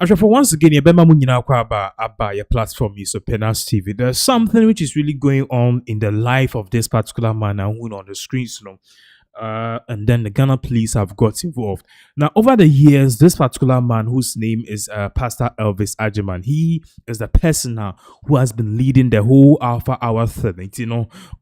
For once again, your platform is Penas TV. There's something which is really going on in the life of this particular man and who on the screens, and then the Ghana police have got involved. Now, over the years, this particular man, whose name is Pastor Elvis Agyemang, he is the person now who has been leading the whole Alpha Hour thing.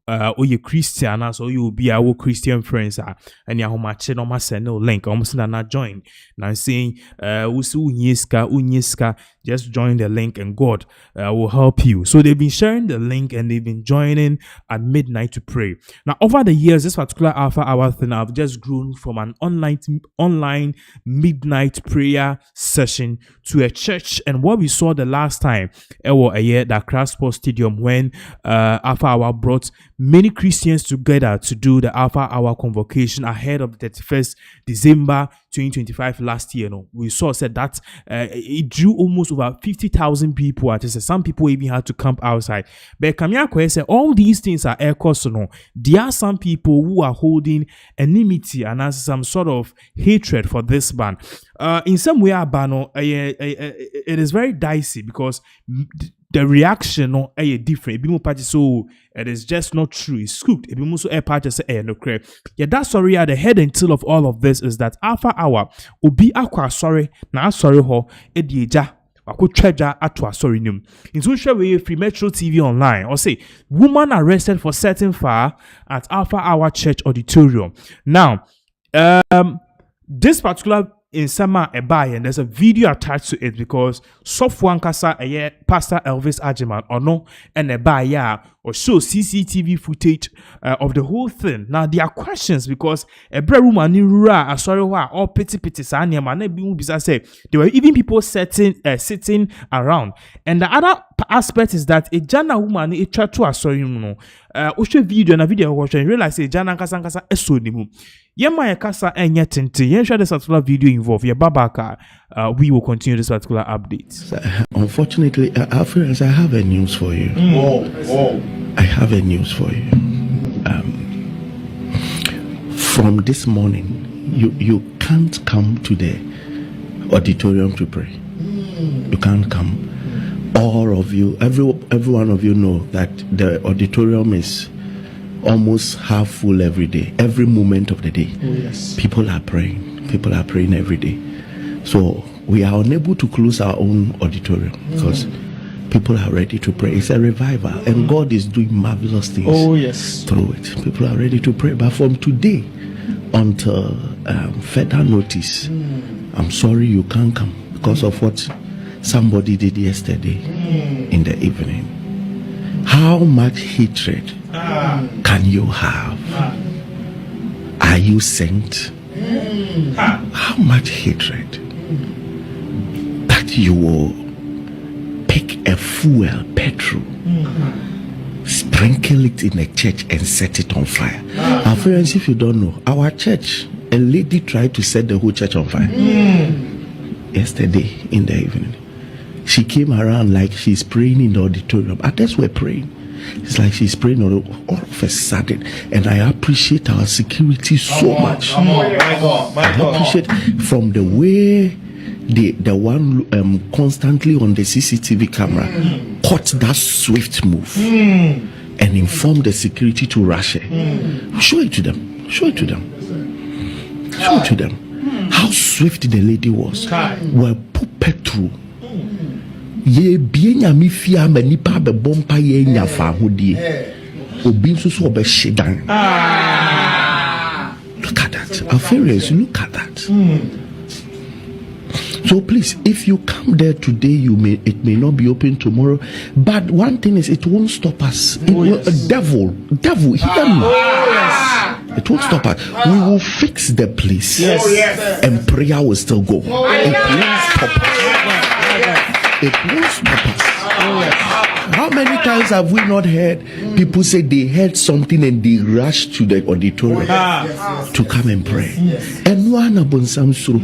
Or you Christian, so you will be our Christian friends, and you match no send no link, almost not join. Now saying, unyeska, just join the link and God will help you. So they've been sharing the link and they've been joining at midnight to pray. Now, over the years, this particular Alpha Hour thing I've just grown from an online midnight prayer session to a church. And what we saw the last time, it was a year that Crash Sports Stadium when Alpha Hour brought many Christians together to do the Alpha Hour convocation ahead of the 31st December 2025 last year. We saw said that it drew almost over 50,000 people. At some people even had to camp outside. But Kamiako said all these things are air cost. There are some people who are holding enmity and as some sort of hatred for this band. In some way, it is very dicey because the reaction is different. So it is just not true. It's scooped. Yeah, that's sorry. The head and tail of all of this is that Alpha Hour will be sorry. Now sorry ho edieja. Wako treasure atwa sorry num. In social way free Metro TV online or say woman arrested for setting fire at Alpha Hour Church Auditorium. Now, this particular in summer and there's a video attached to it because software kasa Pastor Elvis Agyemang or no and or show CCTV footage of the whole thing. Now there are questions because a bread woman in rural sorry all pity say there were even people sitting around. And the other aspect is that a jana woman a try to sorry video and a video watching realize a jana kasa esonimu. Yema kasa enyetinti. Yen share this particular video involved. Babaka, we will continue this particular update. Unfortunately, friends, I have a news for you. I have a news for you. From this morning, you can't come to the auditorium to pray. You can't come. All of you, every one of you know that the auditorium is almost half full every day, every moment of the day. Oh, yes. People are praying every day. So we are unable to close our own auditorium because people are ready to pray. It's a revival and God is doing marvelous things. Oh, yes. Through it. People are ready to pray. But from today until further notice, I'm sorry you can't come because of what somebody did yesterday in the evening. How much hatred can you have? Are you sent? How much hatred that you will pick a fuel, petrol, sprinkle it in a church and set it on fire. Our friends, if you don't know, our church, a lady tried to set the whole church on fire yesterday in the evening. She came around like she's praying in the auditorium. Others were praying. It's like she's praying all of a sudden. And I appreciate our security so much. I appreciate from the way the one constantly on the CCTV camera caught that swift move and informed the security to rush it. Show it to them. Show it to them. Show it to them. How swift the lady was. Well, put petrol. Ye bienya mi fia ma nipa be bompa ye nya fa hodie obi nso so obe shedan. Look at that. Affairs, look at that. So please, if you come there today, it may not be open tomorrow, but one thing is it won't stop us. Devil hear me. It won't stop us. We will fix the place and prayer will still go. It won't stop us. It won't stop us. How many times have we not heard people say they heard something and they rushed to the auditorium to come and pray? And one upon some sort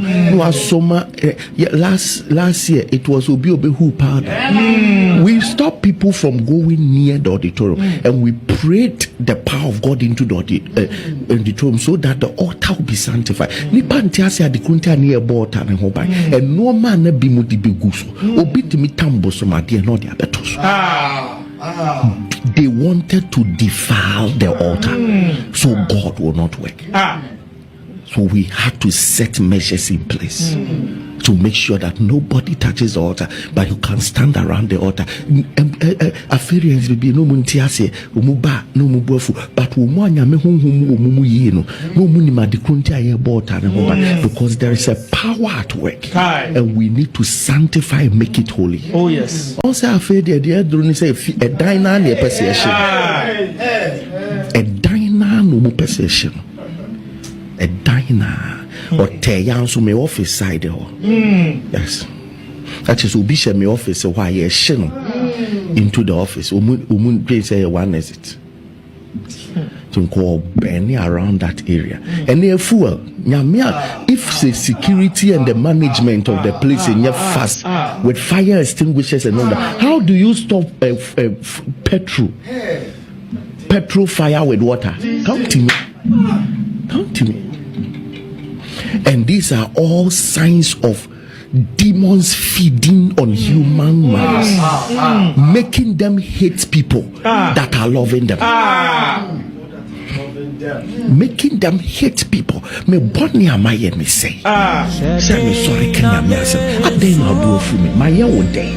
last year it was Obi who powder. We stopped people from going near the auditorium and we prayed the power of God into the auditorium so that the altar will be sanctified. Nipantiasia the kunta near altar and hobai and no man be mutibiguso. Obit me tambo so my dear not their betos. They wanted to defile the altar, so God will not work. So we had to set measures in place to make sure that nobody touches the altar, but you can stand around the altar. Affiliates will be no muntiase, umuba, no mubofu, but umanya me hum yeno, no munima de kuntia bota, because there is a power at work, and we need to sanctify and make it holy. Oh, yes. Also, I feel the idea don't say a diner near possession, a diner no possession. A diner or teyan so me office side yes, that is ubisha me office why you shino into the office umun place one exit to call Benny around that area and they fuel if the security and the management of the place in your fast with fire extinguishers and all that, how do you stop petrol fire with water? Come to me. And these are all signs of demons feeding on human minds, making them hate people that are loving them. Making them hate people. Me bonny am I me say. Say me sorry can you say? I dey na do for me. My year one day.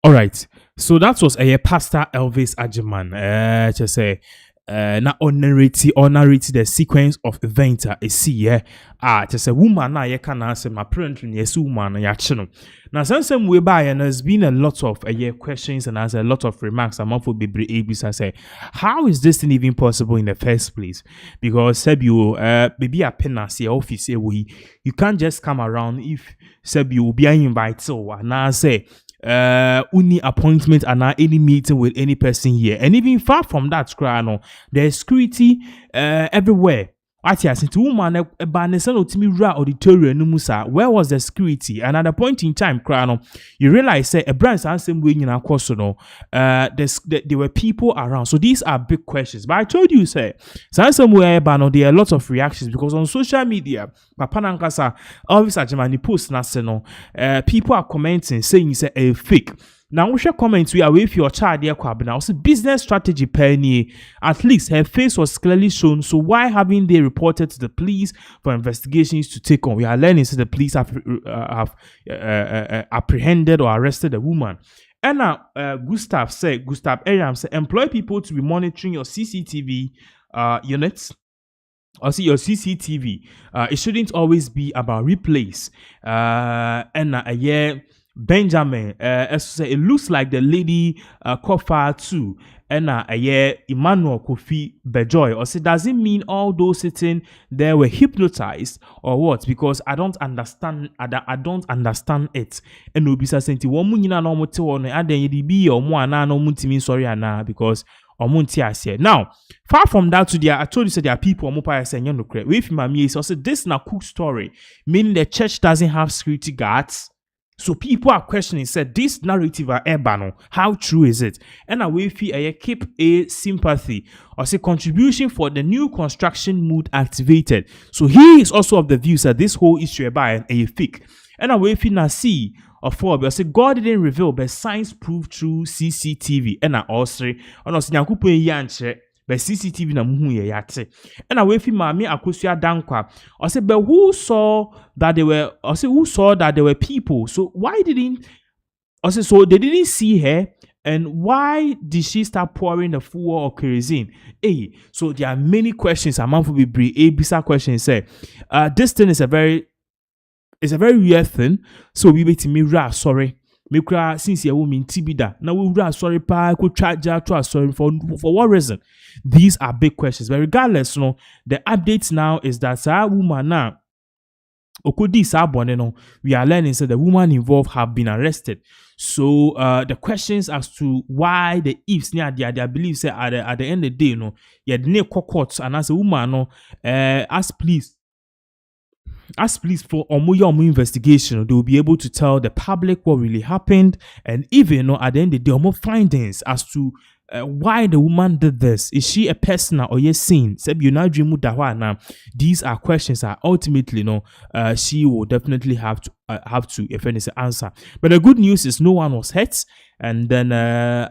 All right. So that was a Pastor Elvis Ajiman. Just say na narrate the sequence of events see just say woman na ye can answer my parent yes woman ya chino. Now since we by and there's been a lot of questions and a lot of remarks among for be abis say how is this thing even possible in the first place? Because said you baby a penance your office you can't just come around if said you be invited so and say any appointment and any meeting with any person here, and even far from that, there's security everywhere. Woman auditorium where was the security? And at a point in time, you realize a branch and same way in there were people around. So these are big questions. But I told you, there are lots of reactions because on social media, Papa Nankasa, Elvis Ajimani post people are commenting saying it's a fake. Now we shall comment we are with your child there now. So business strategy penny. At least her face was clearly shown. So why haven't they reported to the police for investigations to take on? We are learning so the police have apprehended or arrested the woman. And now Gustav Aram said employ people to be monitoring your CCTV units. Or see your CCTV. It shouldn't always be about replays. Benjamin, it looks like the lady Kofa too, and Emmanuel Kofi Bejoy. Or say, does it mean all those sitting there were hypnotized or what? Because I don't understand. I don't understand it. And Obisa senti womunina no mote one aden yedi or mo ana no muntimi sorry ana because now, far from that to I told you so there are people saying no credit. With my so this is a cook story, meaning the church doesn't have security guards. So people are questioning, said this narrative are urbano. How true is it? And we feel keep a sympathy or say contribution for the new construction mood activated. So he is also of the view that this whole issue by a fake. And we feel na see or for I say God didn't reveal, but science proved through CCTV. And I also but CCTV na muhu ye yate. And away fi mami akosua dankwa. I said, but who saw that there were people? So why didn't so they didn't see her? And why did she start pouring the fuel or kerosene? Hey, so there are many questions. I'm for be a bizarre question. Say, this thing is a very real thing. So we wait to me sorry. me kura since ye woman tibida na we wura sorry pa ko charger to sorry for what reason? These are big questions. But regardless, the updates now is that woman now Okudi Saboneno, we are learning that the woman involved have been arrested. So the questions as to why the ifs near their beliefs at the end of the day, yeah, the courts and as a woman, ask police for omo investigation, they will be able to tell the public what really happened, and even at the end of the day, omo findings as to why the woman did this. Is she a person or yes sin? These are questions that ultimately, she will definitely have to if anything answer. But the good news is no one was hurt, and then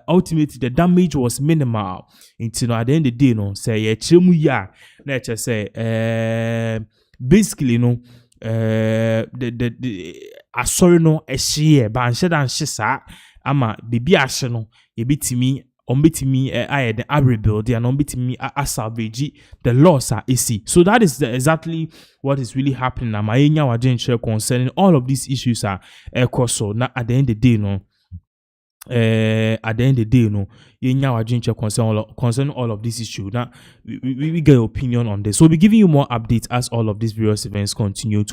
ultimately the damage was minimal. Until at the end of the day, say let's say basically the sorry no a share but and shisa ama baby asheno yebitimi ombitimi the rebuild and ombitimi salvage the loss are easy. So that is exactly what is really happening now. My wajen concerning all of these issues are so now at the end of the day at the end of the day, concerning all of this issue. Now we get your opinion on this. So we'll be giving you more updates as all of these various events continue to